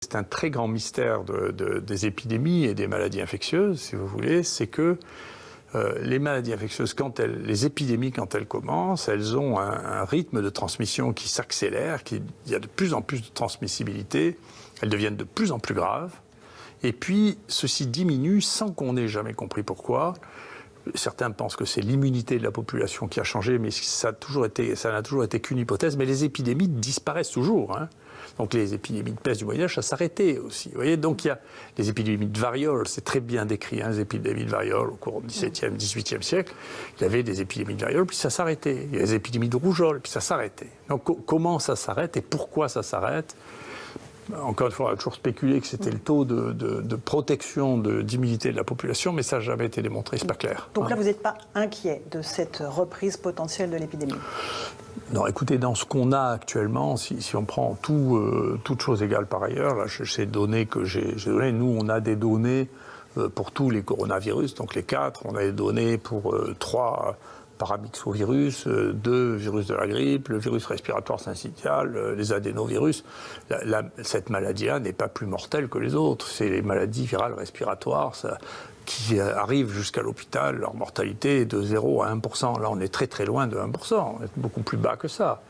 C'est un très grand mystère des épidémies et des maladies infectieuses, si vous voulez, c'est que les maladies infectieuses, les épidémies, quand elles commencent, elles ont un rythme de transmission qui s'accélère, il y a de plus en plus de transmissibilité, elles deviennent de plus en plus graves, et puis ceci diminue sans qu'on ait jamais compris pourquoi. Certains pensent que c'est l'immunité de la population qui a changé, mais ça n'a toujours été qu'une hypothèse. Mais les épidémies disparaissent toujours, hein. Donc les épidémies de peste du Moyen-Âge, ça s'arrêtait aussi. Vous voyez, donc il y a les épidémies de variole, c'est très bien décrit, hein, les épidémies de variole au cours du XVIIe, XVIIIe siècle. Il y avait des épidémies de variole, puis ça s'arrêtait. Il y a les épidémies de rougeole, puis ça s'arrêtait. Donc comment ça s'arrête et pourquoi ça s'arrête? Encore une fois, on a toujours spéculé que c'était le taux de protection d'immunité de la population, mais ça n'a jamais été démontré, c'est pas clair. Donc là, vous n'êtes pas inquiet de cette reprise potentielle de l'épidémie? Non, écoutez, dans ce qu'on a actuellement, si on prend toutes choses égales par ailleurs, là, ces données que j'ai données, nous, on a des données pour tous les coronavirus, donc les 4, on a des données pour 3 paramyxovirus, 2 virus de la grippe, le virus respiratoire syncytial, les adénovirus. Cette maladie-là n'est pas plus mortelle que les autres. C'est les maladies virales respiratoires qui arrivent jusqu'à l'hôpital. Leur mortalité est de 0 à 1%. Là, on est très très loin de 1%. On est beaucoup plus bas que ça.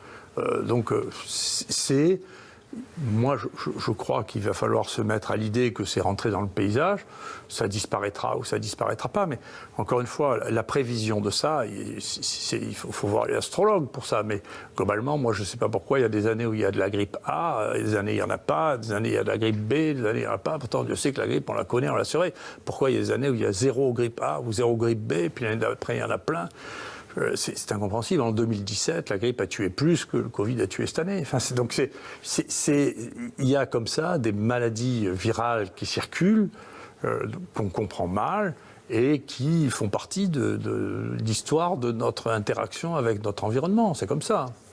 Moi, je crois qu'il va falloir se mettre à l'idée que c'est rentré dans le paysage, ça disparaîtra ou ça disparaîtra pas, mais encore une fois, la prévision de ça, il faut voir les astrologues pour ça, mais globalement, moi je ne sais pas pourquoi il y a des années où il y a de la grippe A, des années il n'y en a pas, des années il y a de la grippe B, des années il n'y en a pas, pourtant Dieu sait que la grippe on la connaît, on l'a surveille. Pourquoi il y a des années où il y a 0 grippe A ou 0 grippe B, puis l'année d'après il y en a plein? C'est incompréhensible. En 2017, la grippe a tué plus que le Covid a tué cette année. Enfin, il y a comme ça des maladies virales qui circulent, qu'on comprend mal, et qui font partie de l'histoire de notre interaction avec notre environnement. C'est comme ça.